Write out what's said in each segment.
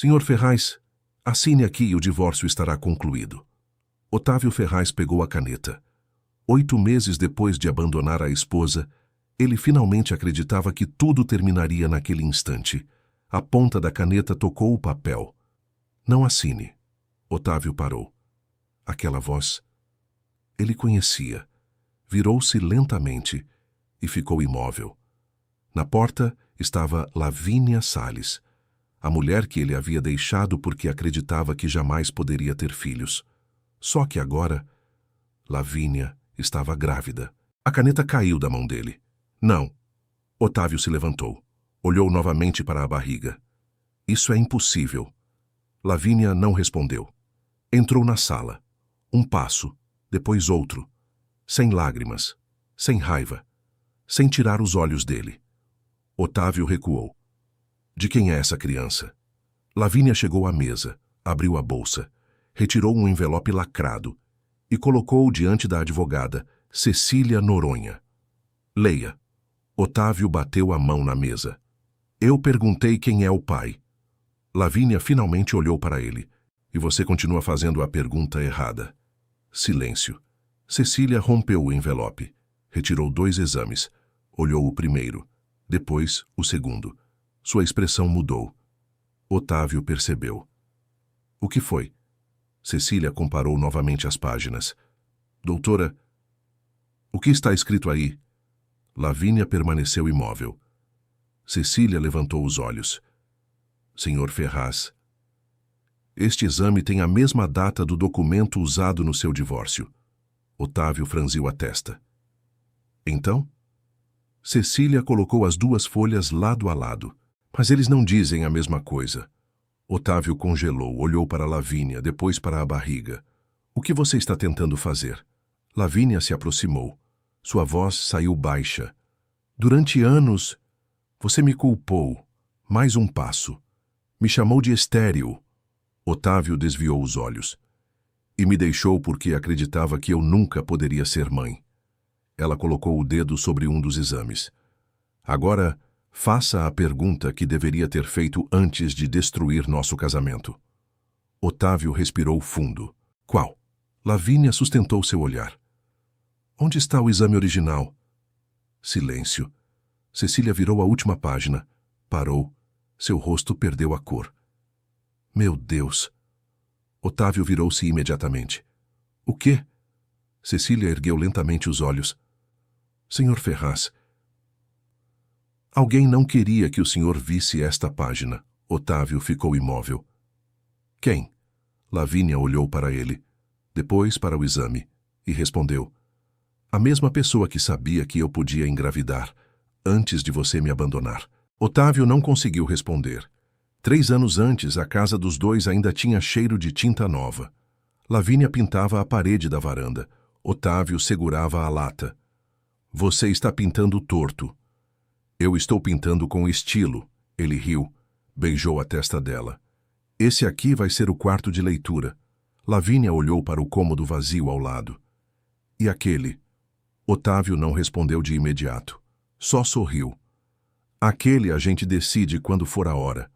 Senhor Ferraz, assine aqui e o divórcio estará concluído. Otávio Ferraz pegou a caneta. 8 meses depois de abandonar a esposa, ele finalmente acreditava que tudo terminaria naquele instante. A ponta da caneta tocou o papel. Não assine. Otávio parou. Aquela voz. Ele conhecia. Virou-se lentamente e ficou imóvel. Na porta estava Lavínia Salles, a mulher que ele havia deixado porque acreditava que jamais poderia ter filhos. Só que agora, Lavínia estava grávida. A caneta caiu da mão dele. Não. Otávio se levantou. Olhou novamente para a barriga. Isso é impossível. Lavínia não respondeu. Entrou na sala. Um passo, depois outro. Sem lágrimas, sem raiva, sem tirar os olhos dele. Otávio recuou. De quem é essa criança? Lavínia chegou à mesa, abriu a bolsa, retirou um envelope lacrado e colocou-o diante da advogada, Cecília Noronha. Leia. Otávio bateu a mão na mesa. Eu perguntei quem é o pai. Lavínia finalmente olhou para ele. E você continua fazendo a pergunta errada. Silêncio. Cecília rompeu o envelope. Retirou 2 exames. Olhou o primeiro. Depois, o segundo. Sua expressão mudou. Otávio percebeu. O que foi? Cecília comparou novamente as páginas. Doutora, o que está escrito aí? Lavínia permaneceu imóvel. Cecília levantou os olhos. Senhor Ferraz, este exame tem a mesma data do documento usado no seu divórcio. Otávio franziu a testa. Então? Cecília colocou as 2 folhas lado a lado. Mas eles não dizem a mesma coisa. Otávio congelou, olhou para Lavínia, depois para a barriga. O que você está tentando fazer? Lavínia se aproximou. Sua voz saiu baixa. Durante anos, você me culpou. Mais um passo. Me chamou de estéril. Otávio desviou os olhos. E me deixou porque acreditava que eu nunca poderia ser mãe. Ela colocou o dedo sobre um dos exames. Agora, faça a pergunta que deveria ter feito antes de destruir nosso casamento. Otávio respirou fundo. Qual? Lavínia sustentou seu olhar. Onde está o exame original? Silêncio. Cecília virou a última página. Parou. Seu rosto perdeu a cor. Meu Deus! Otávio virou-se imediatamente. O quê? Cecília ergueu lentamente os olhos. Senhor Ferraz, alguém não queria que o senhor visse esta página. Otávio ficou imóvel. Quem? Lavínia olhou para ele, depois para o exame, e respondeu. A mesma pessoa que sabia que eu podia engravidar, antes de você me abandonar. Otávio não conseguiu responder. 3 anos antes, a casa dos 2 ainda tinha cheiro de tinta nova. Lavínia pintava a parede da varanda. Otávio segurava a lata. Você está pintando torto. Eu estou pintando com estilo. Ele riu. Beijou a testa dela. Esse aqui vai ser o quarto de leitura. Lavínia olhou para o cômodo vazio ao lado. E aquele? Otávio não respondeu de imediato. Só sorriu. Aquele a gente decide quando for a hora.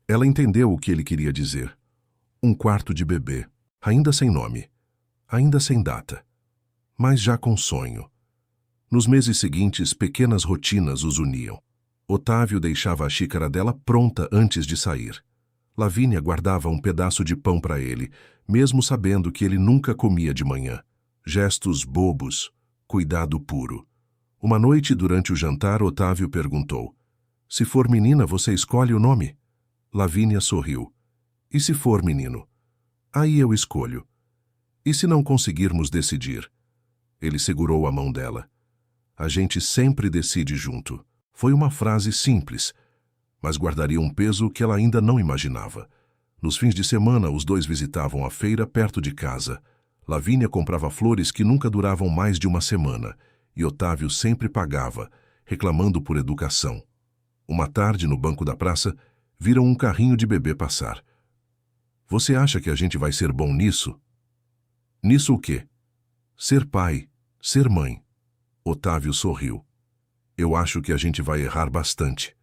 Ela entendeu o que ele queria dizer. Um quarto de bebê. Ainda sem nome. Ainda sem data. Mas já com sonho. Nos meses seguintes, pequenas rotinas os uniam. Otávio deixava a xícara dela pronta antes de sair. Lavínia guardava um pedaço de pão para ele, mesmo sabendo que ele nunca comia de manhã. Gestos bobos, cuidado puro. Uma noite, durante o jantar, Otávio perguntou. Se for menina, você escolhe o nome? Lavínia sorriu. E se for menino? Aí eu escolho. E se não conseguirmos decidir? Ele segurou a mão dela. A gente sempre decide junto. Foi uma frase simples, mas guardaria um peso que ela ainda não imaginava. Nos fins de semana, os 2 visitavam a feira perto de casa. Lavínia comprava flores que nunca duravam mais de uma semana, e Otávio sempre pagava, reclamando por educação. Uma tarde, no banco da praça, viram um carrinho de bebê passar. Você acha que a gente vai ser bom nisso? Nisso o quê? Ser pai, ser mãe. Otávio sorriu. Eu acho que a gente vai errar bastante.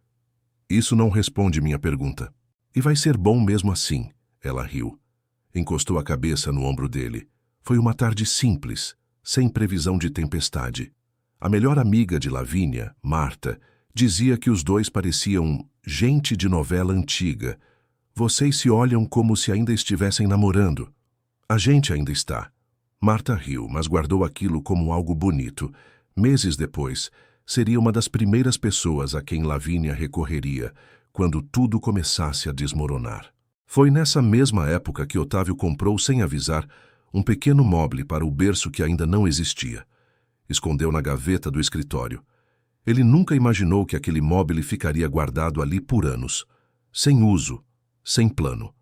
Isso não responde minha pergunta. E vai ser bom mesmo assim, ela riu. Encostou a cabeça no ombro dele. Foi uma tarde simples, sem previsão de tempestade. A melhor amiga de Lavínia, Marta, dizia que os dois pareciam gente de novela antiga. Vocês se olham como se ainda estivessem namorando. A gente ainda está. Marta riu, mas guardou aquilo como algo bonito. Meses depois, seria uma das primeiras pessoas a quem Lavínia recorreria, quando tudo começasse a desmoronar. Foi nessa mesma época que Otávio comprou, sem avisar, um pequeno móble para o berço que ainda não existia. Escondeu na gaveta do escritório. Ele nunca imaginou que aquele móble ficaria guardado ali por anos, sem uso, sem plano.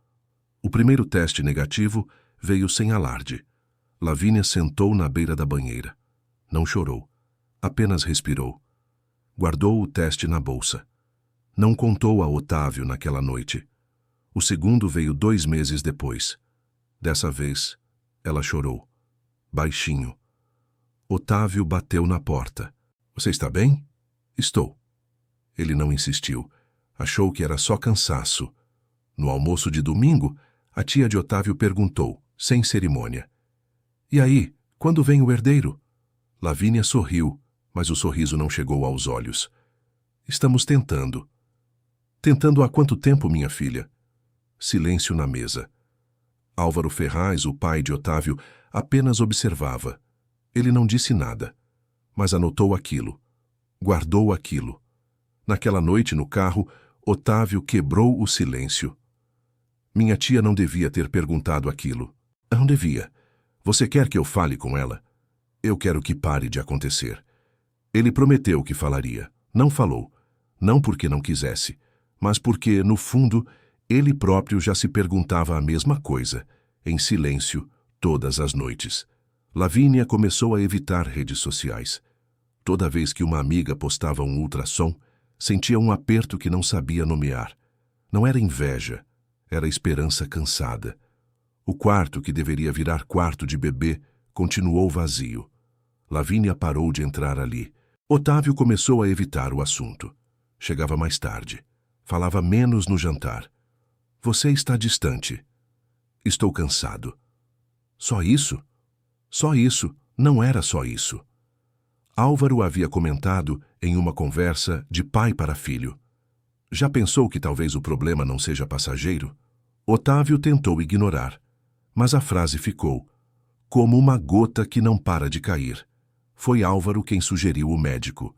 O primeiro teste negativo veio sem alarde. Lavínia sentou na beira da banheira. Não chorou, apenas respirou. Guardou o teste na bolsa. Não contou a Otávio naquela noite. O segundo veio 2 meses depois. Dessa vez, ela chorou. Baixinho. Otávio bateu na porta. Você está bem? Estou. Ele não insistiu. Achou que era só cansaço. No almoço de domingo, a tia de Otávio perguntou, sem cerimônia. E aí, quando vem o herdeiro? Lavínia sorriu, mas o sorriso não chegou aos olhos. Estamos tentando. Tentando há quanto tempo, minha filha? Silêncio na mesa. Álvaro Ferraz, o pai de Otávio, apenas observava. Ele não disse nada, mas anotou aquilo. Guardou aquilo. Naquela noite, no carro, Otávio quebrou o silêncio. Minha tia não devia ter perguntado aquilo. Não devia. Você quer que eu fale com ela? Eu quero que pare de acontecer. Ele prometeu que falaria. Não falou. Não porque não quisesse, mas porque, no fundo, ele próprio já se perguntava a mesma coisa, em silêncio, todas as noites. Lavínia começou a evitar redes sociais. Toda vez que uma amiga postava um ultrassom, sentia um aperto que não sabia nomear. Não era inveja, era esperança cansada. O quarto, que deveria virar quarto de bebê, continuou vazio. Lavínia parou de entrar ali. Otávio começou a evitar o assunto. Chegava mais tarde. Falava menos no jantar. Você está distante. Estou cansado. Só isso? Só isso. Não era só isso. Álvaro havia comentado, em uma conversa, de pai para filho. Já pensou que talvez o problema não seja passageiro? Otávio tentou ignorar, mas a frase ficou, como uma gota que não para de cair. Foi Álvaro quem sugeriu o médico.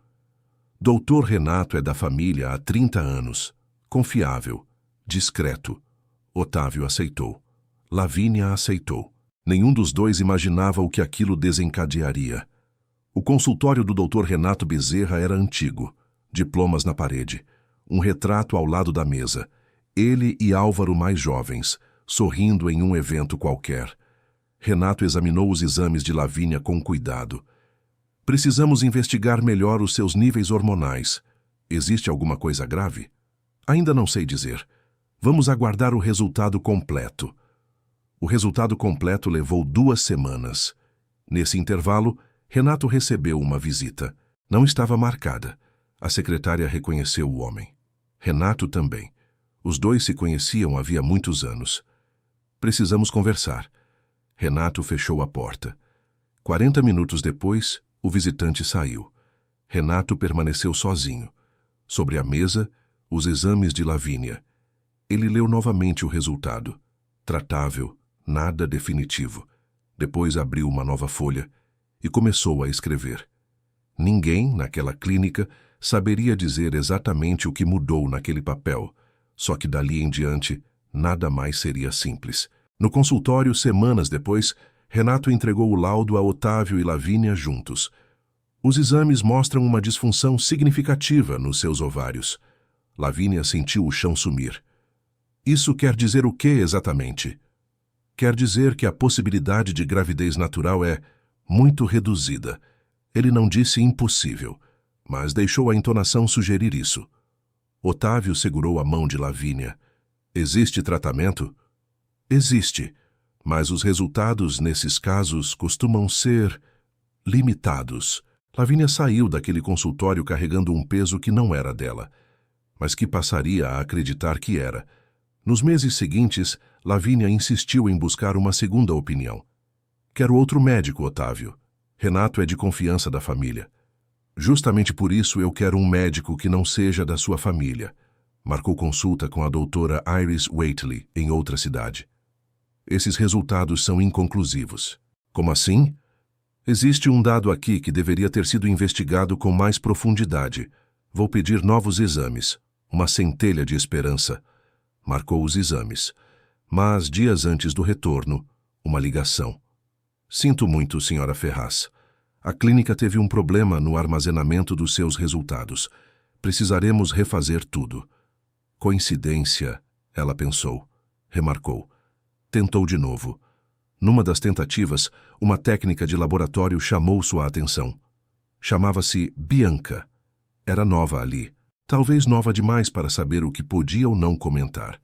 Doutor Renato é da família há 30 anos. Confiável, discreto. Otávio aceitou. Lavínia aceitou. Nenhum dos dois imaginava o que aquilo desencadearia. O consultório do Dr. Renato Bezerra era antigo. Diplomas na parede. Um retrato ao lado da mesa. Ele e Álvaro mais jovens, sorrindo em um evento qualquer. Renato examinou os exames de Lavínia com cuidado. Precisamos investigar melhor os seus níveis hormonais. Existe alguma coisa grave? Ainda não sei dizer. Vamos aguardar o resultado completo. O resultado completo levou 2 semanas. Nesse intervalo, Renato recebeu uma visita. Não estava marcada. A secretária reconheceu o homem. Renato também. Os dois se conheciam havia muitos anos. Precisamos conversar. Renato fechou a porta. 40 minutos depois, o visitante saiu. Renato permaneceu sozinho. Sobre a mesa, os exames de Lavínia. Ele leu novamente o resultado. Tratável, nada definitivo. Depois abriu uma nova folha e começou a escrever. Ninguém, naquela clínica, saberia dizer exatamente o que mudou naquele papel, só que dali em diante, nada mais seria simples. No consultório, semanas depois, Renato entregou o laudo a Otávio e Lavínia juntos. Os exames mostram uma disfunção significativa nos seus ovários. Lavínia sentiu o chão sumir. Isso quer dizer o que exatamente? Quer dizer que a possibilidade de gravidez natural é muito reduzida. Ele não disse impossível, mas deixou a entonação sugerir isso. Otávio segurou a mão de Lavínia. Existe tratamento? Existe, mas os resultados nesses casos costumam ser limitados. Lavínia saiu daquele consultório carregando um peso que não era dela, mas que passaria a acreditar que era. Nos meses seguintes, Lavínia insistiu em buscar uma segunda opinião. Quero outro médico, Otávio. Renato é de confiança da família. Justamente por isso eu quero um médico que não seja da sua família. Marcou consulta com a doutora Iris Waitley, em outra cidade. Esses resultados são inconclusivos. Como assim? Existe um dado aqui que deveria ter sido investigado com mais profundidade. Vou pedir novos exames. Uma centelha de esperança. Marcou os exames. Mas, dias antes do retorno, uma ligação. Sinto muito, senhora Ferraz. A clínica teve um problema no armazenamento dos seus resultados. Precisaremos refazer tudo. Coincidência, ela pensou. Remarcou. Tentou de novo. Numa das tentativas, uma técnica de laboratório chamou sua atenção. Chamava-se Bianca. Era nova ali. Talvez nova demais para saber o que podia ou não comentar.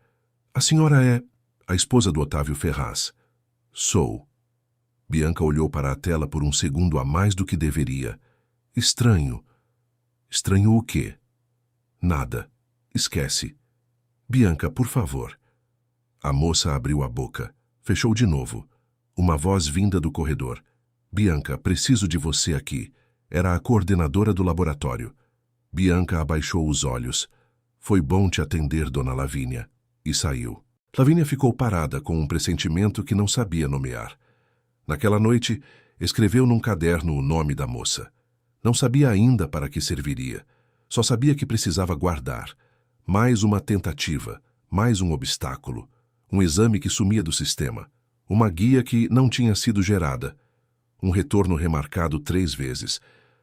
A senhora é a esposa do Otávio Ferraz. Sou. Bianca olhou para a tela por um segundo a mais do que deveria. Estranho. Estranho o quê? Nada. Esquece. Bianca, por favor. A moça abriu a boca. Fechou de novo. Uma voz vinda do corredor. Bianca, preciso de você aqui. Era a coordenadora do laboratório. Bianca abaixou os olhos. Foi bom te atender, dona Lavínia. E saiu. Lavínia ficou parada com um pressentimento que não sabia nomear. Naquela noite, escreveu num caderno o nome da moça. Não sabia ainda para que serviria. Só sabia que precisava guardar. Mais uma tentativa, mais um obstáculo. Um exame que sumia do sistema. Uma guia que não tinha sido gerada. Um retorno remarcado 3 vezes.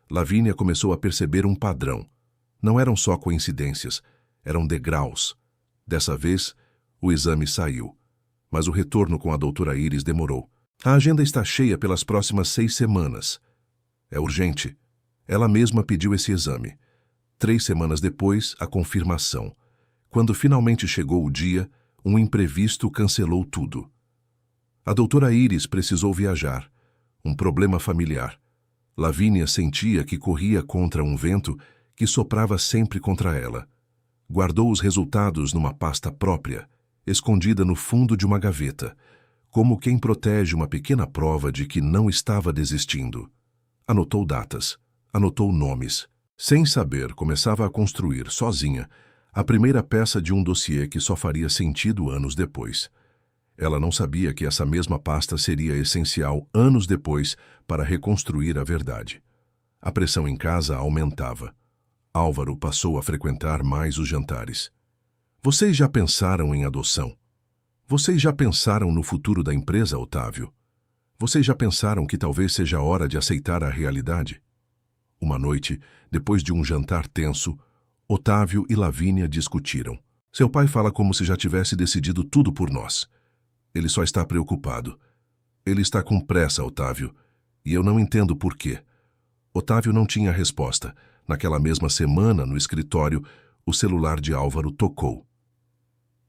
Lavínia começou a perceber um padrão. Não eram só coincidências, eram degraus. Dessa vez, o exame saiu. Mas o retorno com a doutora Iris demorou. A agenda está cheia pelas próximas 6 semanas. É urgente. Ela mesma pediu esse exame. 3 semanas depois, a confirmação. Quando finalmente chegou o dia, um imprevisto cancelou tudo. A doutora Iris precisou viajar. Um problema familiar. Lavínia sentia que corria contra um vento que soprava sempre contra ela. Guardou os resultados numa pasta própria, escondida no fundo de uma gaveta, como quem protege uma pequena prova de que não estava desistindo. Anotou datas, anotou nomes. Sem saber, começava a construir, sozinha, a primeira peça de um dossiê que só faria sentido anos depois. Ela não sabia que essa mesma pasta seria essencial anos depois para reconstruir a verdade. A pressão em casa aumentava. Álvaro passou a frequentar mais os jantares. Vocês já pensaram em adoção? Vocês já pensaram no futuro da empresa, Otávio? Vocês já pensaram que talvez seja a hora de aceitar a realidade? Uma noite, depois de um jantar tenso, Otávio e Lavínia discutiram. Seu pai fala como se já tivesse decidido tudo por nós. Ele só está preocupado. Ele está com pressa, Otávio, e eu não entendo por quê. Otávio não tinha resposta. Naquela mesma semana, no escritório, o celular de Álvaro tocou.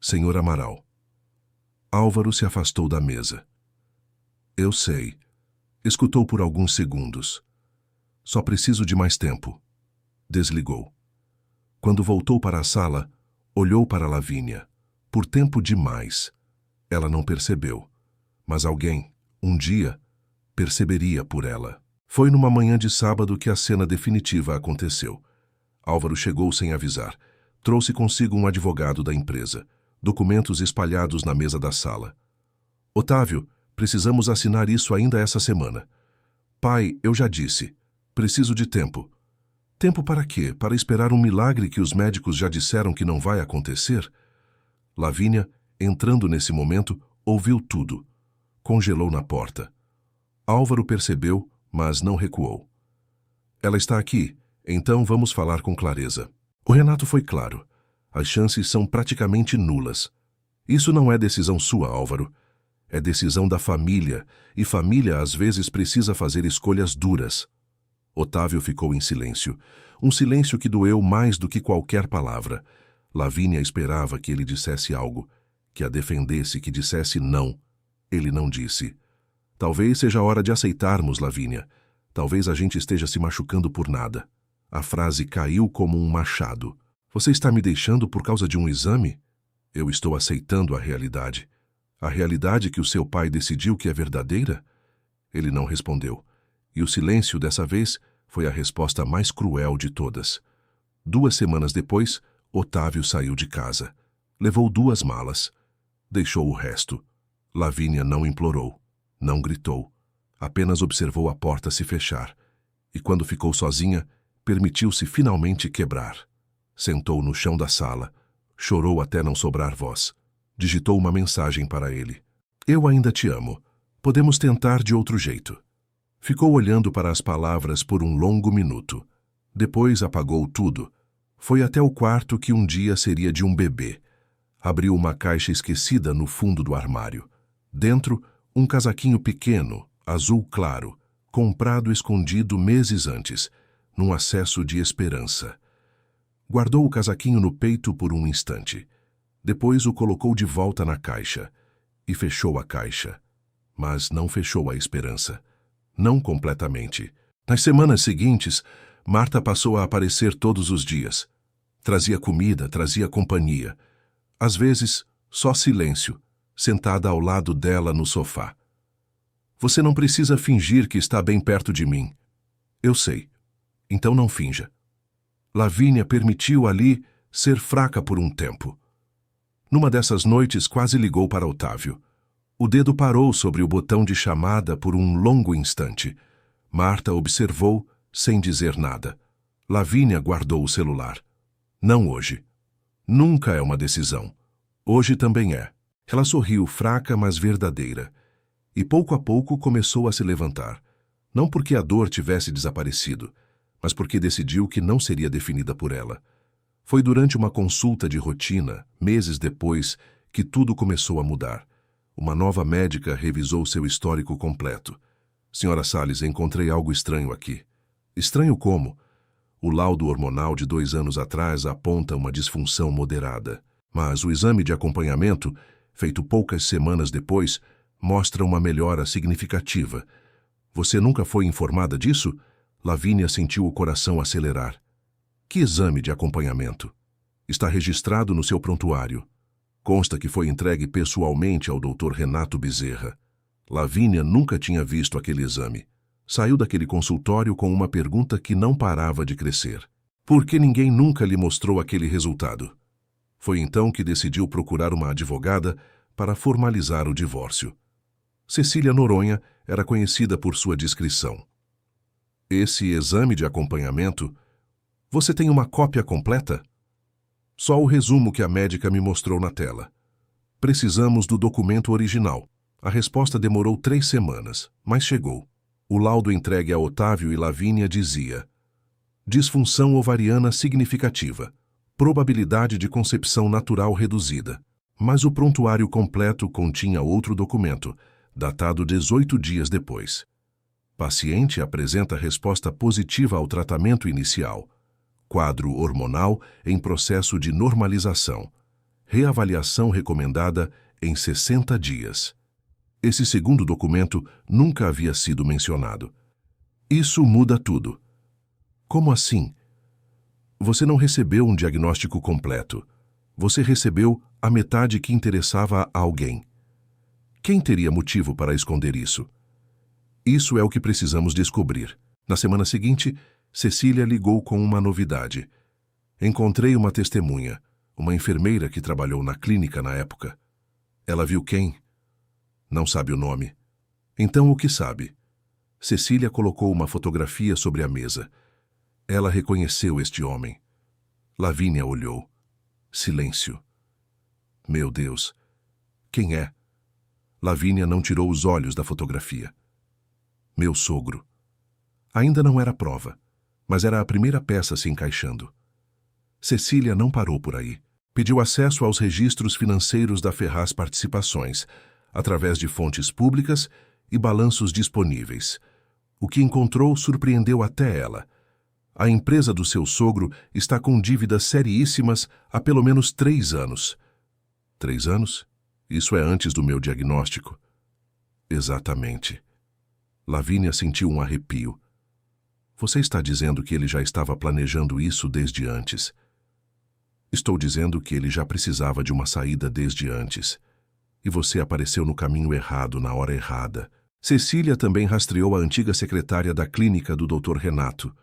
Senhor Amaral. Álvaro se afastou da mesa. Eu sei. Escutou por alguns segundos. Só preciso de mais tempo. Desligou. Quando voltou para a sala, olhou para Lavínia. Por tempo demais. Ela não percebeu. Mas alguém, um dia, perceberia por ela. Foi numa manhã de sábado que a cena definitiva aconteceu. Álvaro chegou sem avisar. Trouxe consigo um advogado da empresa. Documentos espalhados na mesa da sala. Otávio, precisamos assinar isso ainda essa semana. Pai, eu já disse. Preciso de tempo. Tempo para quê? Para esperar um milagre que os médicos já disseram que não vai acontecer? Lavínia, entrando nesse momento, ouviu tudo. Congelou na porta. Álvaro percebeu, mas não recuou. Ela está aqui, então vamos falar com clareza. O Renato foi claro. As chances são praticamente nulas. Isso não é decisão sua, Álvaro. É decisão da família, e família às vezes precisa fazer escolhas duras. Otávio ficou em silêncio. Um silêncio que doeu mais do que qualquer palavra. Lavínia esperava que ele dissesse algo, que a defendesse, que dissesse não. Ele não disse. Talvez seja a hora de aceitarmos, Lavínia. Talvez a gente esteja se machucando por nada. A frase caiu como um machado. Você está me deixando por causa de um exame? Eu estou aceitando a realidade. A realidade que o seu pai decidiu que é verdadeira? Ele não respondeu. E o silêncio, dessa vez, foi a resposta mais cruel de todas. 2 semanas depois, Otávio saiu de casa. Levou 2 malas. Deixou o resto. Lavínia não implorou, não gritou. Apenas observou a porta se fechar. E quando ficou sozinha, permitiu-se finalmente quebrar. Sentou no chão da sala. Chorou até não sobrar voz. Digitou uma mensagem para ele. Eu ainda te amo. Podemos tentar de outro jeito. Ficou olhando para as palavras por um longo minuto. Depois apagou tudo. Foi até o quarto que um dia seria de um bebê. Abriu uma caixa esquecida no fundo do armário. Dentro, um casaquinho pequeno, azul claro, comprado escondido meses antes, num acesso de esperança. Guardou o casaquinho no peito por um instante. Depois o colocou de volta na caixa. E fechou a caixa. Mas não fechou a esperança. Não completamente. Nas semanas seguintes, Marta passou a aparecer todos os dias. Trazia comida, trazia companhia. Às vezes, só silêncio, sentada ao lado dela no sofá. Você não precisa fingir que está bem perto de mim. Eu sei. Então não finja. Lavínia permitiu ali ser fraca por um tempo. Numa dessas noites quase ligou para Otávio. O dedo parou sobre o botão de chamada por um longo instante. Marta observou, sem dizer nada. Lavínia guardou o celular. Não hoje. Nunca é uma decisão. Hoje também é. Ela sorriu, fraca, mas verdadeira. E pouco a pouco começou a se levantar. Não porque a dor tivesse desaparecido, mas porque decidiu que não seria definida por ela. Foi durante uma consulta de rotina, meses depois, que tudo começou a mudar. Uma nova médica revisou seu histórico completo. Senhora Salles, encontrei algo estranho aqui. Estranho como? O laudo hormonal de 2 anos atrás aponta uma disfunção moderada. Mas o exame de acompanhamento, feito poucas semanas depois, mostra uma melhora significativa. Você nunca foi informada disso? Lavínia sentiu o coração acelerar. Que exame de acompanhamento? Está registrado no seu prontuário. Consta que foi entregue pessoalmente ao Dr. Renato Bezerra. Lavínia nunca tinha visto aquele exame. Saiu daquele consultório com uma pergunta que não parava de crescer. Por que ninguém nunca lhe mostrou aquele resultado? Foi então que decidiu procurar uma advogada para formalizar o divórcio. Cecília Noronha era conhecida por sua discrição. Esse exame de acompanhamento, você tem uma cópia completa? Só o resumo que a médica me mostrou na tela. Precisamos do documento original. A resposta demorou 3 semanas, mas chegou. O laudo entregue a Otávio e Lavínia dizia: disfunção ovariana significativa. Probabilidade de concepção natural reduzida. Mas o prontuário completo continha outro documento, datado 18 dias depois. Paciente apresenta resposta positiva ao tratamento inicial. Quadro hormonal em processo de normalização. Reavaliação recomendada em 60 dias. Esse segundo documento nunca havia sido mencionado. Isso muda tudo. Como assim? Você não recebeu um diagnóstico completo. Você recebeu a metade que interessava a alguém. Quem teria motivo para esconder isso? Isso é o que precisamos descobrir. Na semana seguinte, Cecília ligou com uma novidade. Encontrei uma testemunha, uma enfermeira que trabalhou na clínica na época. Ela viu quem? Não sabe o nome. Então o que sabe? Cecília colocou uma fotografia sobre a mesa. Ela reconheceu este homem. Lavínia olhou. Silêncio. Meu Deus. Quem é? Lavínia não tirou os olhos da fotografia. Meu sogro. Ainda não era prova, mas era a primeira peça se encaixando. Cecília não parou por aí. Pediu acesso aos registros financeiros da Ferraz Participações, através de fontes públicas e balanços disponíveis. O que encontrou surpreendeu até ela. A empresa do seu sogro está com dívidas seriíssimas há pelo menos 3 anos. 3 anos? Isso é antes do meu diagnóstico. Exatamente. Lavínia sentiu um arrepio. Você está dizendo que ele já estava planejando isso desde antes? Estou dizendo que ele já precisava de uma saída desde antes. E você apareceu no caminho errado, na hora errada. Cecília também rastreou a antiga secretária da clínica do Dr. Renato,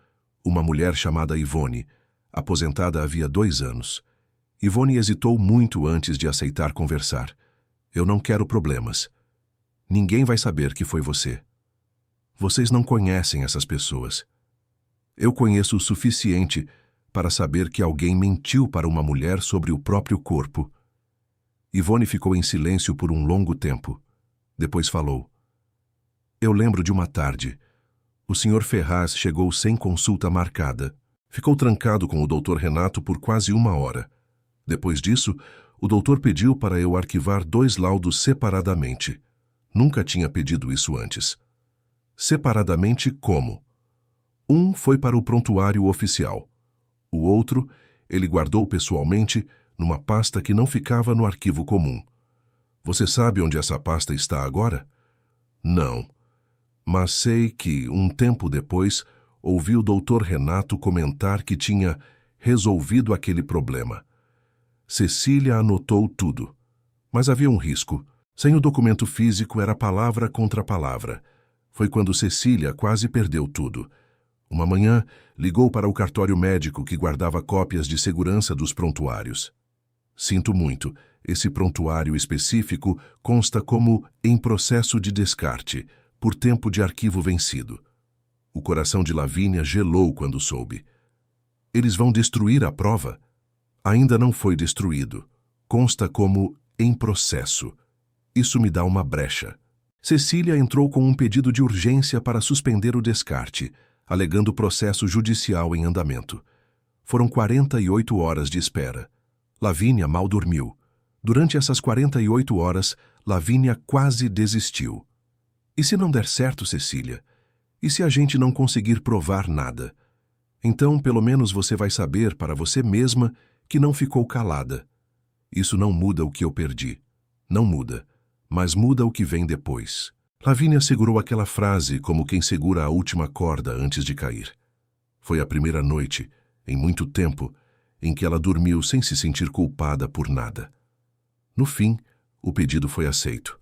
uma mulher chamada Ivone, aposentada havia 2 anos. Ivone hesitou muito antes de aceitar conversar. Eu não quero problemas. Ninguém vai saber que foi você. Vocês não conhecem essas pessoas. Eu conheço o suficiente para saber que alguém mentiu para uma mulher sobre o próprio corpo. Ivone ficou em silêncio por um longo tempo. Depois falou. Eu lembro de uma tarde. O Sr. Ferraz chegou sem consulta marcada. Ficou trancado com o Dr. Renato por quase 1 hora. Depois disso, o doutor pediu para eu arquivar 2 laudos separadamente. Nunca tinha pedido isso antes. Separadamente como? Um foi para o prontuário oficial. O outro, ele guardou pessoalmente numa pasta que não ficava no arquivo comum. Você sabe onde essa pasta está agora? Não. Mas sei que, um tempo depois, ouvi o Dr. Renato comentar que tinha resolvido aquele problema. Cecília anotou tudo. Mas havia um risco. Sem o documento físico era palavra contra palavra. Foi quando Cecília quase perdeu tudo. Uma manhã, ligou para o cartório médico que guardava cópias de segurança dos prontuários. Sinto muito, esse prontuário específico consta como em processo de descarte, por tempo de arquivo vencido. O coração de Lavínia gelou quando soube. Eles vão destruir a prova? Ainda não foi destruído. Consta como em processo. Isso me dá uma brecha. Cecília entrou com um pedido de urgência para suspender o descarte, alegando processo judicial em andamento. Foram 48 horas de espera. Lavínia mal dormiu. Durante essas 48 horas, Lavínia quase desistiu. E se não der certo, Cecília? E se a gente não conseguir provar nada? Então, pelo menos você vai saber para você mesma que não ficou calada. Isso não muda o que eu perdi. Não muda. Mas muda o que vem depois. Lavínia segurou aquela frase como quem segura a última corda antes de cair. Foi a primeira noite, em muito tempo, em que ela dormiu sem se sentir culpada por nada. No fim, o pedido foi aceito.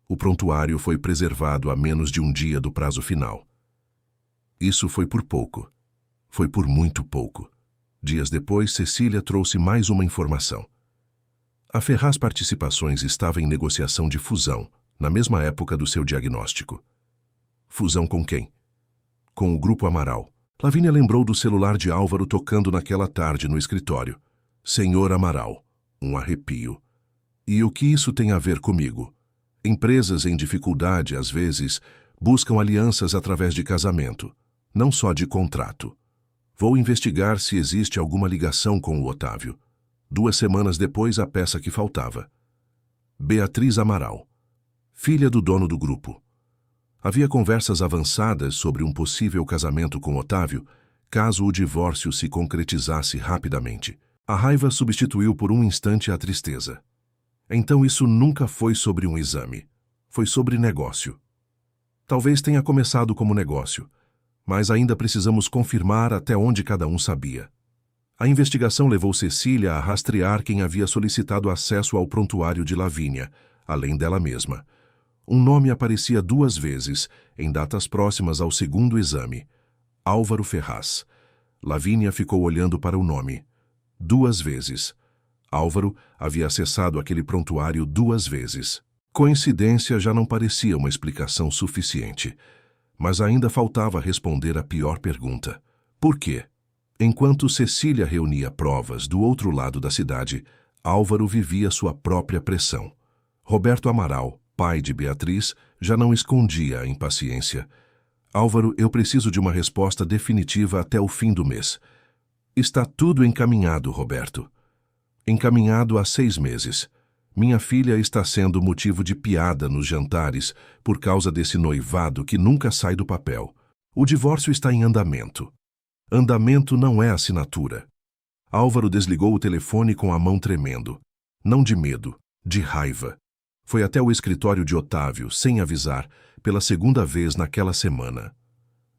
O prontuário foi preservado a menos de um dia do prazo final. Isso foi por pouco. Foi por muito pouco. Dias depois, Cecília trouxe mais uma informação. A Ferraz Participações estava em negociação de fusão, na mesma época do seu diagnóstico. Fusão com quem? Com o Grupo Amaral. Lavínia lembrou do celular de Álvaro tocando naquela tarde no escritório. Senhor Amaral. Um arrepio. E o que isso tem a ver comigo? Empresas em dificuldade, às vezes, buscam alianças através de casamento, não só de contrato. Vou investigar se existe alguma ligação com o Otávio. 2 semanas depois, a peça que faltava. Beatriz Amaral, filha do dono do grupo. Havia conversas avançadas sobre um possível casamento com Otávio, caso o divórcio se concretizasse rapidamente. A raiva substituiu por um instante a tristeza. Então isso nunca foi sobre um exame. Foi sobre negócio. Talvez tenha começado como negócio, mas ainda precisamos confirmar até onde cada um sabia. A investigação levou Cecília a rastrear quem havia solicitado acesso ao prontuário de Lavínia, além dela mesma. Um nome aparecia 2 vezes, em datas próximas ao 2º exame. Álvaro Ferraz. Lavínia ficou olhando para o nome. 2 vezes. Álvaro havia acessado aquele prontuário 2 vezes. Coincidência já não parecia uma explicação suficiente. Mas ainda faltava responder a pior pergunta. Por quê? Enquanto Cecília reunia provas do outro lado da cidade, Álvaro vivia sua própria pressão. Roberto Amaral, pai de Beatriz, já não escondia a impaciência. Álvaro, eu preciso de uma resposta definitiva até o fim do mês. Está tudo encaminhado, Roberto. Encaminhado há 6 meses. Minha filha está sendo motivo de piada nos jantares por causa desse noivado que nunca sai do papel. O divórcio está em andamento. Andamento não é assinatura. Álvaro desligou o telefone com a mão tremendo. Não de medo, de raiva. Foi até o escritório de Otávio, sem avisar, pela 2ª vez naquela semana.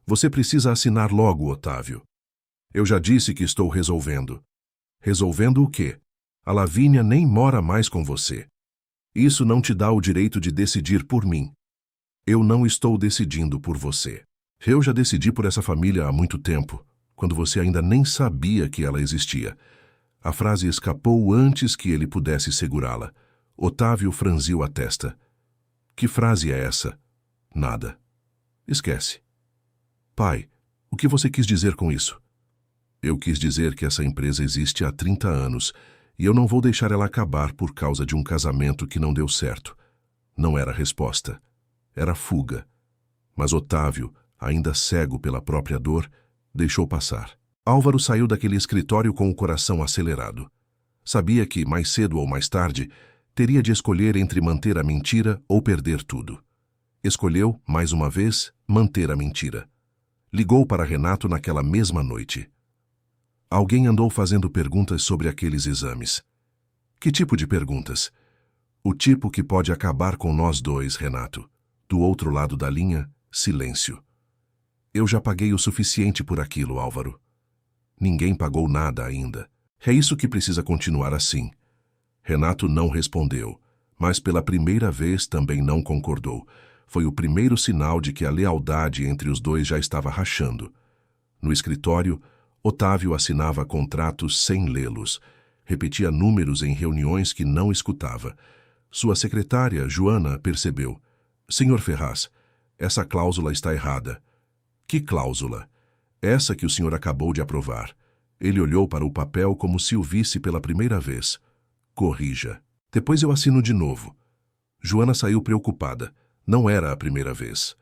Você precisa assinar logo, Otávio. Eu já disse que estou resolvendo. Resolvendo o quê? A Lavínia nem mora mais com você. Isso não te dá o direito de decidir por mim. Eu não estou decidindo por você. Eu já decidi por essa família há muito tempo, quando você ainda nem sabia que ela existia. A frase escapou antes que ele pudesse segurá-la. Otávio franziu a testa. Que frase é essa? Nada. Esquece. Pai, o que você quis dizer com isso? Eu quis dizer que essa empresa existe há 30 anos e eu não vou deixar ela acabar por causa de um casamento que não deu certo. Não era resposta. Era fuga. Mas Otávio, ainda cego pela própria dor, deixou passar. Álvaro saiu daquele escritório com o coração acelerado. Sabia que, mais cedo ou mais tarde, teria de escolher entre manter a mentira ou perder tudo. Escolheu, mais uma vez, manter a mentira. Ligou para Renato naquela mesma noite. Alguém andou fazendo perguntas sobre aqueles exames. Que tipo de perguntas? O tipo que pode acabar com nós dois, Renato. Do outro lado da linha, silêncio. Eu já paguei o suficiente por aquilo, Álvaro. Ninguém pagou nada ainda. É isso que precisa continuar assim. Renato não respondeu, mas pela primeira vez também não concordou. Foi o primeiro sinal de que a lealdade entre os dois já estava rachando. No escritório, Otávio assinava contratos sem lê-los. Repetia números em reuniões que não escutava. Sua secretária, Joana, percebeu. Senhor Ferraz, essa cláusula está errada. Que cláusula? Essa que o senhor acabou de aprovar. Ele olhou para o papel como se o visse pela primeira vez. Corrija. Depois eu assino de novo. Joana saiu preocupada. Não era a primeira vez.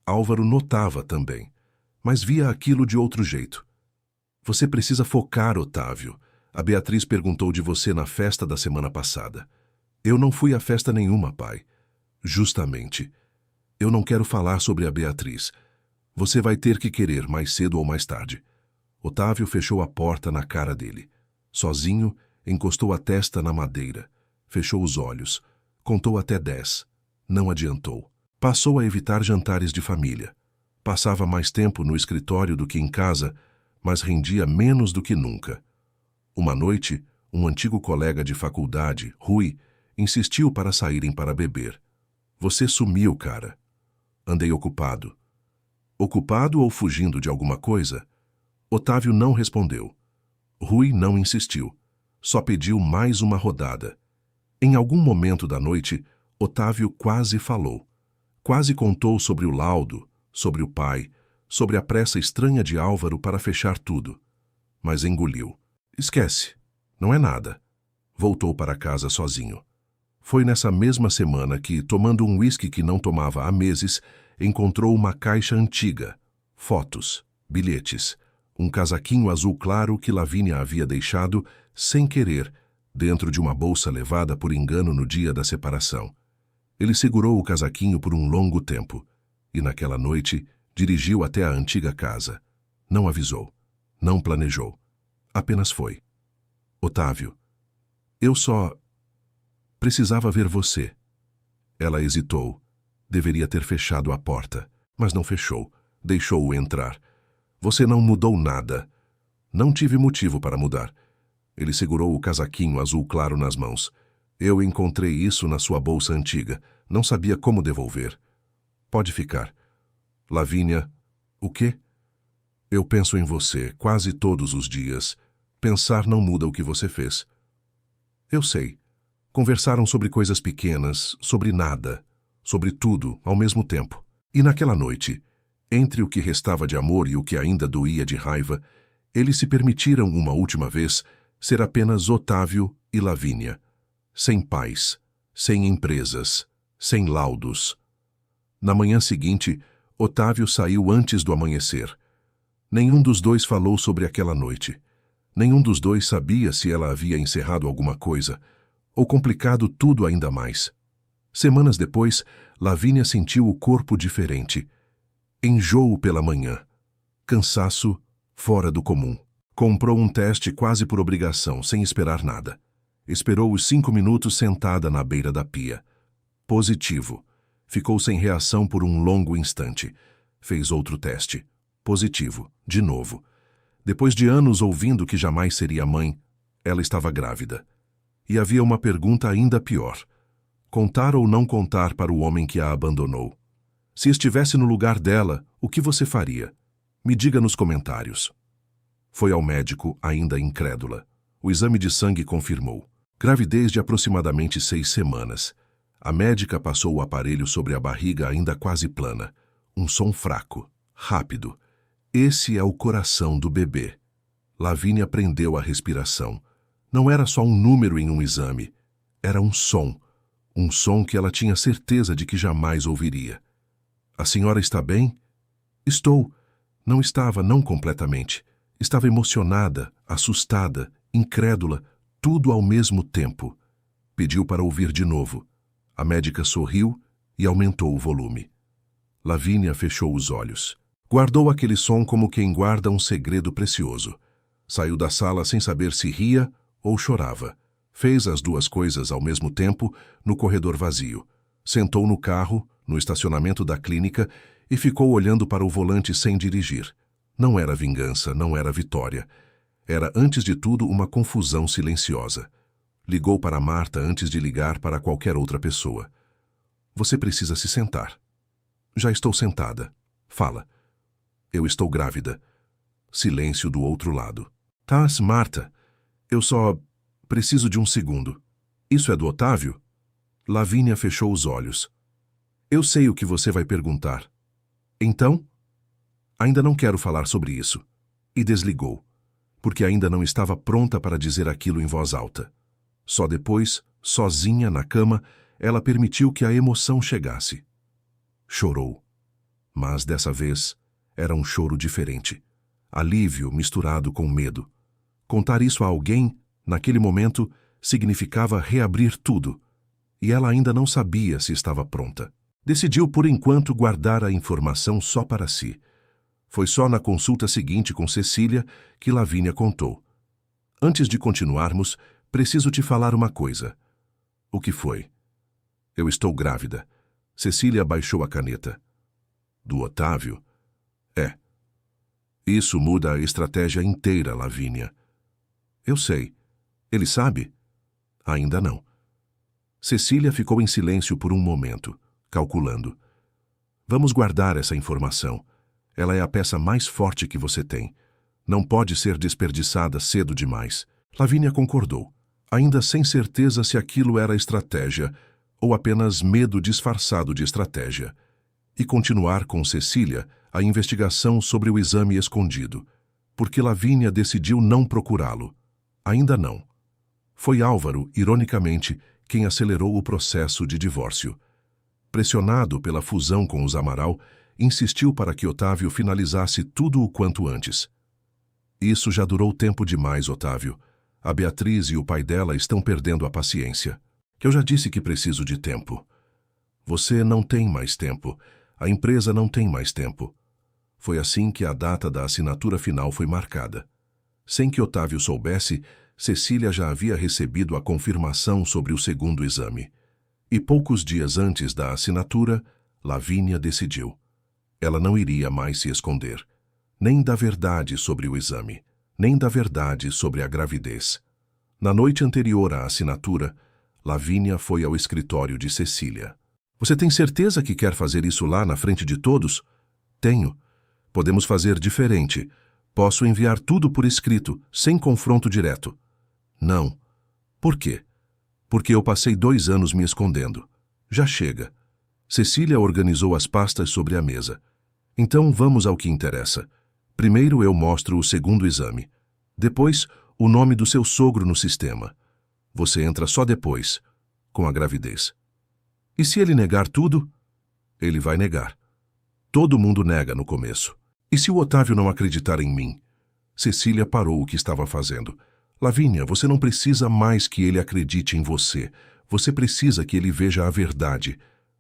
Álvaro notava também, mas via aquilo de outro jeito. Você precisa focar, Otávio. A Beatriz perguntou de você na festa da semana passada. Eu não fui a festa nenhuma, pai. Justamente. Eu não quero falar sobre a Beatriz. Você vai ter que querer mais cedo ou mais tarde. Otávio fechou a porta na cara dele. Sozinho, encostou a testa na madeira. Fechou os olhos. Contou até 10. Não adiantou. Passou a evitar jantares de família. Passava mais tempo no escritório do que em casa, mas rendia menos do que nunca. Uma noite, um antigo colega de faculdade, Rui, insistiu para saírem para beber. Você sumiu, cara. Andei ocupado. Ocupado ou fugindo de alguma coisa? Otávio não respondeu. Rui não insistiu. Só pediu mais uma rodada. Em algum momento da noite, Otávio quase falou. Quase contou sobre o laudo, sobre o pai, sobre a pressa estranha de Álvaro para fechar tudo. Mas engoliu. Esquece. Não é nada. Voltou para casa sozinho. Foi nessa mesma semana que, tomando um uísque que não tomava há meses, encontrou uma caixa antiga, fotos, bilhetes, um casaquinho azul claro que Lavínia havia deixado, sem querer, dentro de uma bolsa levada por engano no dia da separação. Ele segurou o casaquinho por um longo tempo, e naquela noite dirigiu até a antiga casa. Não avisou, não planejou, apenas foi. Otávio, eu só precisava ver você. Ela hesitou. Deveria ter fechado a porta, mas não fechou. Deixou-o entrar. Você não mudou nada. Não tive motivo para mudar. Ele segurou o casaquinho azul claro nas mãos. Eu encontrei isso na sua bolsa antiga. Não sabia como devolver. Pode ficar. Lavínia, o quê? Eu penso em você quase todos os dias. Pensar não muda o que você fez. Eu sei. Conversaram sobre coisas pequenas, sobre nada, sobre tudo ao mesmo tempo. E naquela noite, entre o que restava de amor e o que ainda doía de raiva, eles se permitiram uma última vez ser apenas Otávio e Lavínia, sem pais, sem empresas, sem laudos. Na manhã seguinte, Otávio saiu antes do amanhecer. Nenhum dos dois falou sobre aquela noite. Nenhum dos dois sabia se ela havia encerrado alguma coisa, ou complicado tudo ainda mais. Semanas depois, Lavínia sentiu o corpo diferente. Enjoo pela manhã. Cansaço fora do comum. Comprou um teste quase por obrigação, sem esperar nada. Esperou os 5 minutos sentada na beira da pia. Positivo. Ficou sem reação por um longo instante. Fez outro teste. Positivo. De novo. Depois de anos ouvindo que jamais seria mãe, Ela estava grávida. E havia uma pergunta ainda pior. Contar ou não contar para o homem que a abandonou? Se estivesse no lugar dela, o que você faria? Me diga nos comentários. Foi ao médico, ainda incrédula. O exame de sangue confirmou. Gravidez de aproximadamente 6 semanas. A médica passou o aparelho sobre a barriga ainda quase plana. Um som fraco, rápido. Esse é o coração do bebê. Lavínia prendeu a respiração. Não era só um número em um exame. Era um som. Um som que ela tinha certeza de que jamais ouviria. A senhora está bem? Estou. Não estava, não completamente. Estava emocionada, assustada, incrédula, tudo ao mesmo tempo. Pediu para ouvir de novo. A médica sorriu e aumentou o volume. Lavínia fechou os olhos. Guardou aquele som como quem guarda um segredo precioso. Saiu da sala sem saber se ria ou chorava. Fez as duas coisas ao mesmo tempo no corredor vazio. Sentou no carro, no estacionamento da clínica, e ficou olhando para o volante sem dirigir. Não era vingança, não era vitória. Era, antes de tudo, uma confusão silenciosa. Ligou para Marta antes de ligar para qualquer outra pessoa. Você precisa se sentar. Já estou sentada. Fala. Eu estou grávida. Silêncio do outro lado. Tás, Marta. Eu só preciso de um segundo. Isso é do Otávio? Lavínia fechou os olhos. Eu sei o que você vai perguntar. Então? Ainda não quero falar sobre isso. E desligou, porque ainda não estava pronta para dizer aquilo em voz alta. Só depois, sozinha na cama, ela permitiu que a emoção chegasse. Chorou. Mas dessa vez, era um choro diferente. Alívio misturado com medo. Contar isso a alguém, naquele momento, significava reabrir tudo. E ela ainda não sabia se estava pronta. Decidiu, por enquanto, guardar a informação só para si. Foi só na consulta seguinte com Cecília que Lavínia contou. Antes de continuarmos, preciso te falar uma coisa. O que foi? Eu estou grávida. Cecília baixou a caneta. Do Otávio? É. Isso muda a estratégia inteira, Lavínia. Eu sei. Ele sabe? Ainda não. Cecília ficou em silêncio por um momento, calculando. Vamos guardar essa informação. Ela é a peça mais forte que você tem. Não pode ser desperdiçada cedo demais. Lavínia concordou, ainda sem certeza se aquilo era estratégia ou apenas medo disfarçado de estratégia. E continuar com Cecília a investigação sobre o exame escondido, porque Lavínia decidiu não procurá-lo. Ainda não. Foi Álvaro, ironicamente, quem acelerou o processo de divórcio. Pressionado pela fusão com os Amaral, insistiu para que Otávio finalizasse tudo o quanto antes. Isso já durou tempo demais, Otávio. A Beatriz e o pai dela estão perdendo a paciência. Eu já disse que preciso de tempo. Você não tem mais tempo. A empresa não tem mais tempo. Foi assim que a data da assinatura final foi marcada. Sem que Otávio soubesse, Cecília já havia recebido a confirmação sobre o segundo exame. E poucos dias antes da assinatura, Lavínia decidiu. Ela não iria mais se esconder, nem da verdade sobre o exame, nem da verdade sobre a gravidez. Na noite anterior à assinatura, Lavínia foi ao escritório de Cecília. Você tem certeza que quer fazer isso lá na frente de todos? Tenho. Podemos fazer diferente. Posso enviar tudo por escrito, sem confronto direto. Não. Por quê? Porque eu passei 2 anos me escondendo. Já chega. Cecília organizou as pastas sobre a mesa. Então vamos ao que interessa. Primeiro eu mostro o segundo exame. Depois, o nome do seu sogro no sistema. Você entra só depois, com a gravidez. E se ele negar tudo? Ele vai negar. Todo mundo nega no começo. E se o Otávio não acreditar em mim? Cecília parou o que estava fazendo. Lavínia, você não precisa mais que ele acredite em você. Você precisa que ele veja a verdade.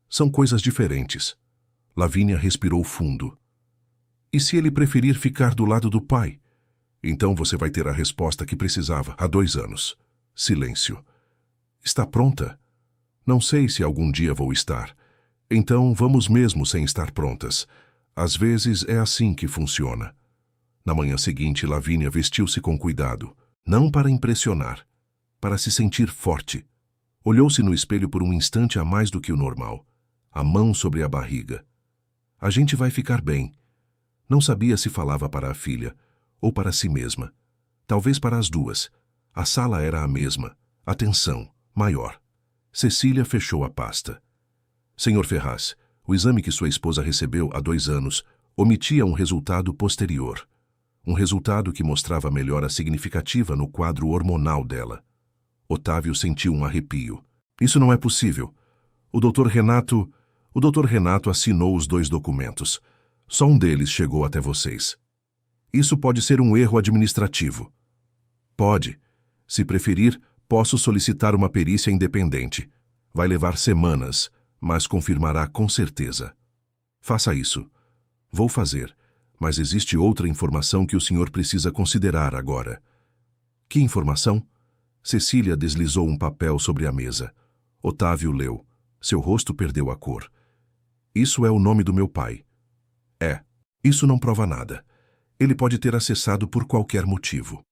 São coisas diferentes. Lavínia respirou fundo. E se ele preferir ficar do lado do pai? Então você vai ter a resposta que precisava há 2 anos. Silêncio. Está pronta? Não sei se algum dia vou estar. Então vamos mesmo sem estar prontas. Às vezes é assim que funciona. Na manhã seguinte, Lavínia vestiu-se com cuidado. Não para impressionar, para se sentir forte. Olhou-se no espelho por um instante a mais do que o normal, a mão sobre a barriga. A gente vai ficar bem. Não sabia se falava para a filha ou para si mesma. Talvez para as duas. A sala era a mesma, a tensão, maior. Cecília fechou a pasta. Senhor Ferraz, o exame que sua esposa recebeu há 2 anos omitia um resultado posterior. Um resultado que mostrava melhora significativa no quadro hormonal dela. Otávio sentiu um arrepio. Isso não é possível. O Dr. Renato assinou os 2 documentos. Só um deles chegou até vocês. Isso pode ser um erro administrativo. Pode. Se preferir, posso solicitar uma perícia independente. Vai levar semanas, mas confirmará com certeza. Faça isso. Vou fazer, mas existe outra informação que o senhor precisa considerar agora. Que informação? Cecília deslizou um papel sobre a mesa. Otávio leu. Seu rosto perdeu a cor. Isso é o nome do meu pai. É. Isso não prova nada. Ele pode ter acessado por qualquer motivo.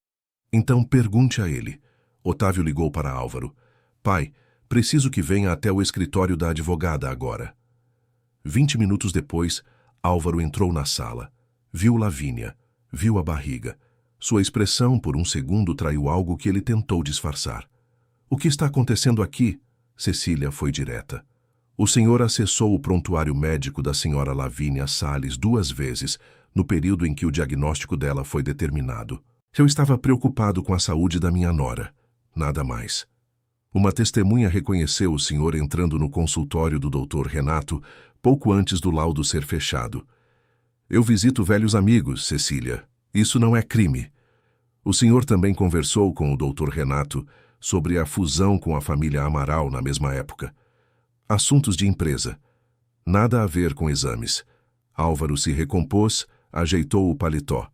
Então pergunte a ele. Otávio ligou para Álvaro. Pai, preciso que venha até o escritório da advogada agora. 20 minutos depois, Álvaro entrou na sala. Viu Lavínia. Viu a barriga. Sua expressão, por um segundo, traiu algo que ele tentou disfarçar. O que está acontecendo aqui? Cecília foi direta. O senhor acessou o prontuário médico da senhora Lavínia Salles 2 vezes, no período em que o diagnóstico dela foi determinado. Eu estava preocupado com a saúde da minha nora. Nada mais. Uma testemunha reconheceu o senhor entrando no consultório do Dr. Renato pouco antes do laudo ser fechado. Eu visito velhos amigos, Cecília. Isso não é crime. O senhor também conversou com o Dr. Renato sobre a fusão com a família Amaral na mesma época. Assuntos de empresa. Nada a ver com exames. Álvaro se recompôs, ajeitou o paletó.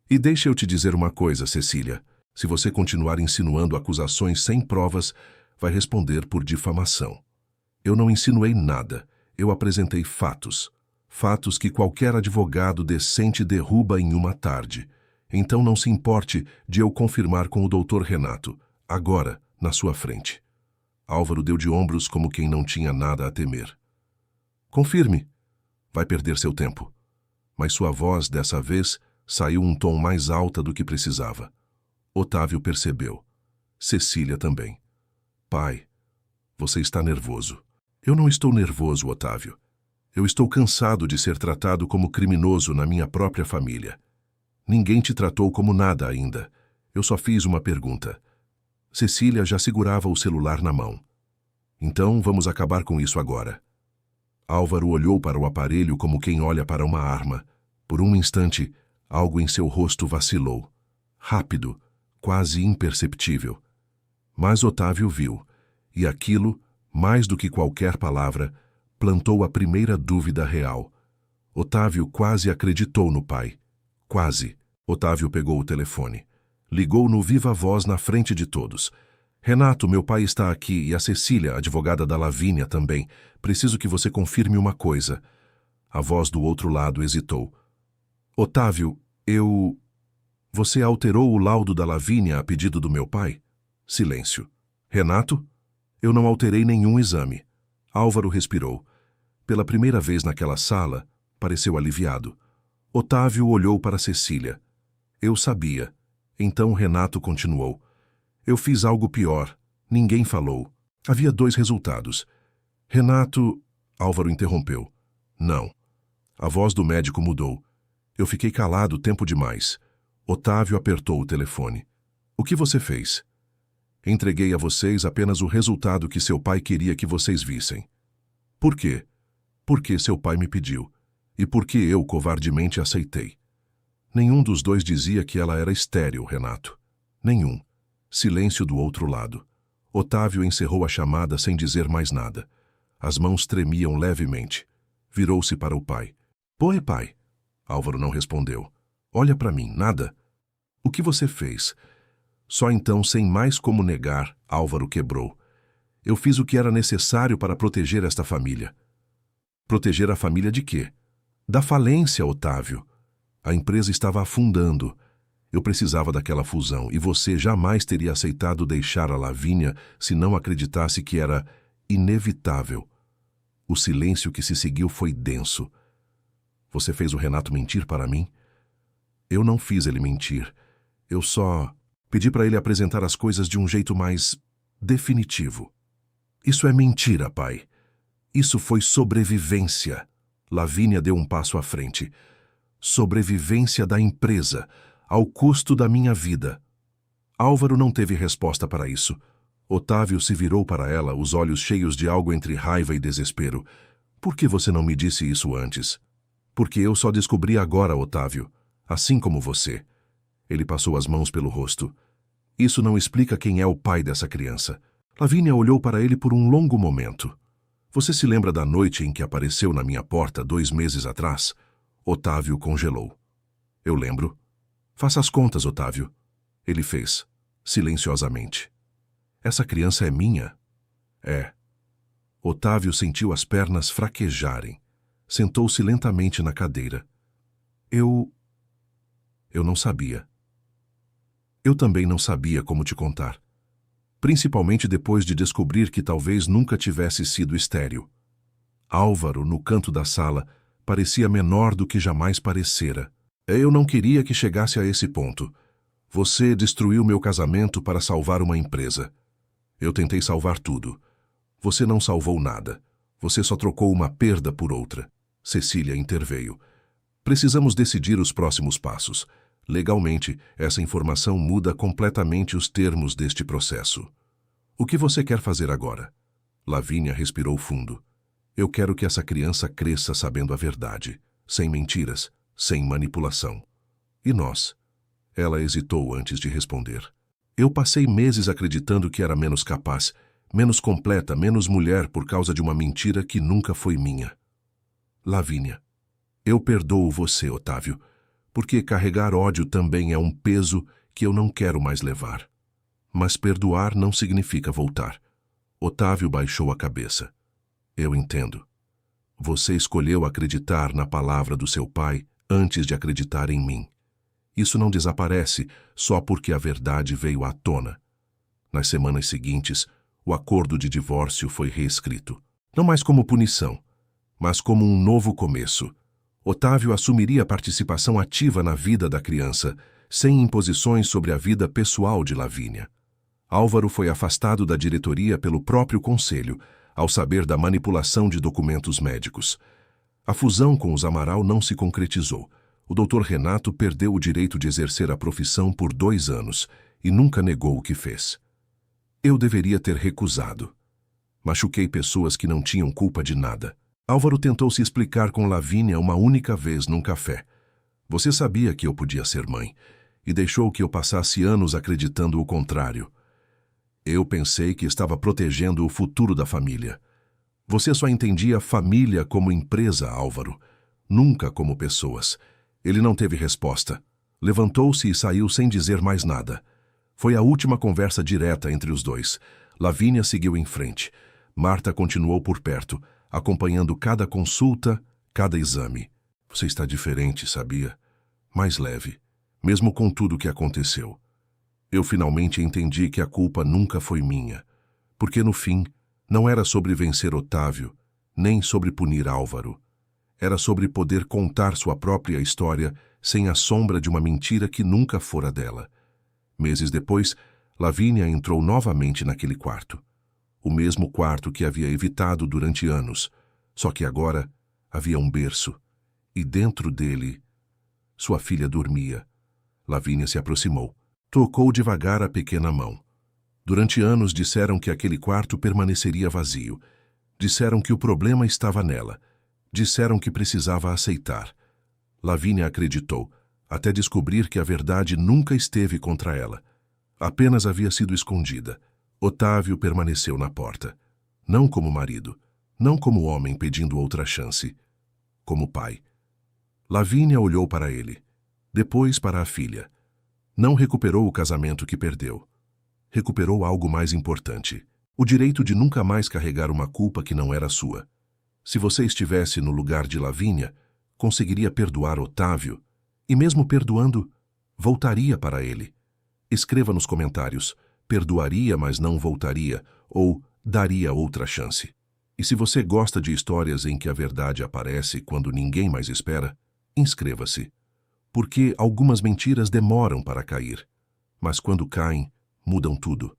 E deixa eu te dizer uma coisa, Cecília. Se você continuar insinuando acusações sem provas, vai responder por difamação. Eu não insinuei nada. Eu apresentei fatos. Fatos que qualquer advogado decente derruba em uma tarde. Então não se importe de eu confirmar com o Dr. Renato, agora, na sua frente. Álvaro deu de ombros como quem não tinha nada a temer. Confirme. Vai perder seu tempo. Mas sua voz, dessa vez, saiu um tom mais alta do que precisava. Otávio percebeu. Cecília também. Pai, você está nervoso. Eu não estou nervoso, Otávio. Eu estou cansado de ser tratado como criminoso na minha própria família. Ninguém te tratou como nada ainda. Eu só fiz uma pergunta. Cecília já segurava o celular na mão. Então vamos acabar com isso agora. Álvaro olhou para o aparelho como quem olha para uma arma. Por um instante, algo em seu rosto vacilou. Rápido, quase imperceptível. Mas Otávio viu, e aquilo, mais do que qualquer palavra, plantou a primeira dúvida real. Otávio quase acreditou no pai. Quase. Otávio pegou o telefone. Ligou no viva voz na frente de todos. Renato, meu pai está aqui e a Cecília, advogada da Lavínia, também. Preciso que você confirme uma coisa. A voz do outro lado hesitou. Otávio, Você alterou o laudo da Lavínia a pedido do meu pai? Silêncio. Renato? Eu não alterei nenhum exame. Álvaro respirou. Pela primeira vez naquela sala, pareceu aliviado. Otávio olhou para Cecília. Eu sabia. Então Renato continuou. Eu fiz algo pior. Ninguém falou. Havia 2 resultados. Renato... Álvaro interrompeu. Não. A voz do médico mudou. Eu fiquei calado tempo demais. Otávio apertou o telefone. O que você fez? Entreguei a vocês apenas o resultado que seu pai queria que vocês vissem. Por quê? Porque seu pai me pediu. E porque eu covardemente aceitei. Nenhum dos 2 dizia que ela era estéril, Renato. Nenhum. Silêncio do outro lado. Otávio encerrou a chamada sem dizer mais nada. As mãos tremiam levemente. Virou-se para o pai. Oi, pai. Álvaro não respondeu. Olha para mim, nada. O que você fez? Só então, sem mais como negar, Álvaro quebrou. Eu fiz o que era necessário para proteger esta família. Proteger a família de quê? Da falência, Otávio. A empresa estava afundando. Eu precisava daquela fusão e você jamais teria aceitado deixar a Lavínia se não acreditasse que era inevitável. O silêncio que se seguiu foi denso. Você fez o Renato mentir para mim? Eu não fiz ele mentir. Eu só pedi para ele apresentar as coisas de um jeito mais definitivo. Isso é mentira, pai. Isso foi sobrevivência. Lavínia deu um passo à frente. Sobrevivência da empresa, ao custo da minha vida. Álvaro não teve resposta para isso. Otávio se virou para ela, os olhos cheios de algo entre raiva e desespero. Por que você não me disse isso antes? Porque eu só descobri agora, Otávio. Assim como você. Ele passou as mãos pelo rosto. Isso não explica quem é o pai dessa criança. Lavínia olhou para ele por um longo momento. Você se lembra da noite em que apareceu na minha porta 2 meses atrás? Otávio congelou. Eu lembro. Faça as contas, Otávio. Ele fez, silenciosamente. Essa criança é minha? É. Otávio sentiu as pernas fraquejarem. Sentou-se lentamente na cadeira. Eu não sabia. Eu também não sabia como te contar. Principalmente depois de descobrir que talvez nunca tivesse sido estéril. Álvaro, no canto da sala, parecia menor do que jamais parecera. Eu não queria que chegasse a esse ponto. Você destruiu meu casamento para salvar uma empresa. Eu tentei salvar tudo. Você não salvou nada. Você só trocou uma perda por outra. Cecília interveio. Precisamos decidir os próximos passos. Legalmente, essa informação muda completamente os termos deste processo. O que você quer fazer agora? Lavínia respirou fundo. Eu quero que essa criança cresça sabendo a verdade, sem mentiras, sem manipulação. E nós? Ela hesitou antes de responder. Eu passei meses acreditando que era menos capaz, menos completa, menos mulher por causa de uma mentira que nunca foi minha. Lavínia, eu perdoo você, Otávio, porque carregar ódio também é um peso que eu não quero mais levar. Mas perdoar não significa voltar. Otávio baixou a cabeça. Eu entendo. Você escolheu acreditar na palavra do seu pai antes de acreditar em mim. Isso não desaparece só porque a verdade veio à tona. Nas semanas seguintes, o acordo de divórcio foi reescrito. Não mais como punição, mas como um novo começo. Otávio assumiria participação ativa na vida da criança, sem imposições sobre a vida pessoal de Lavínia. Álvaro foi afastado da diretoria pelo próprio conselho, ao saber da manipulação de documentos médicos. A fusão com os Amaral não se concretizou. O Dr. Renato perdeu o direito de exercer a profissão por 2 anos e nunca negou o que fez. Eu deveria ter recusado. Machuquei pessoas que não tinham culpa de nada. Álvaro tentou se explicar com Lavínia uma única vez num café. Você sabia que eu podia ser mãe, e deixou que eu passasse anos acreditando o contrário. Eu pensei que estava protegendo o futuro da família. Você só entendia família como empresa, Álvaro, nunca como pessoas. Ele não teve resposta. Levantou-se e saiu sem dizer mais nada. Foi a última conversa direta entre os dois. Lavínia seguiu em frente. Marta continuou por perto, acompanhando cada consulta, cada exame. Você está diferente, sabia? Mais leve, mesmo com tudo o que aconteceu. Eu finalmente entendi que a culpa nunca foi minha, porque no fim não era sobre vencer Otávio, nem sobre punir Álvaro. Era sobre poder contar sua própria história sem a sombra de uma mentira que nunca fora dela. Meses depois, Lavínia entrou novamente naquele quarto. O mesmo quarto que havia evitado durante anos, só que agora havia um berço, e dentro dele, sua filha dormia. Lavínia se aproximou. Tocou devagar a pequena mão. Durante anos disseram que aquele quarto permaneceria vazio. Disseram que o problema estava nela. Disseram que precisava aceitar. Lavínia acreditou, até descobrir que a verdade nunca esteve contra ela. Apenas havia sido escondida. Otávio permaneceu na porta. Não como marido, não como homem pedindo outra chance. Como pai. Lavínia olhou para ele, depois para a filha. Não recuperou o casamento que perdeu. Recuperou algo mais importante. O direito de nunca mais carregar uma culpa que não era sua. Se você estivesse no lugar de Lavínia, conseguiria perdoar Otávio, e mesmo perdoando, voltaria para ele? Escreva nos comentários: perdoaria, mas não voltaria, ou daria outra chance. E se você gosta de histórias em que a verdade aparece quando ninguém mais espera, inscreva-se. Porque algumas mentiras demoram para cair, mas quando caem, mudam tudo.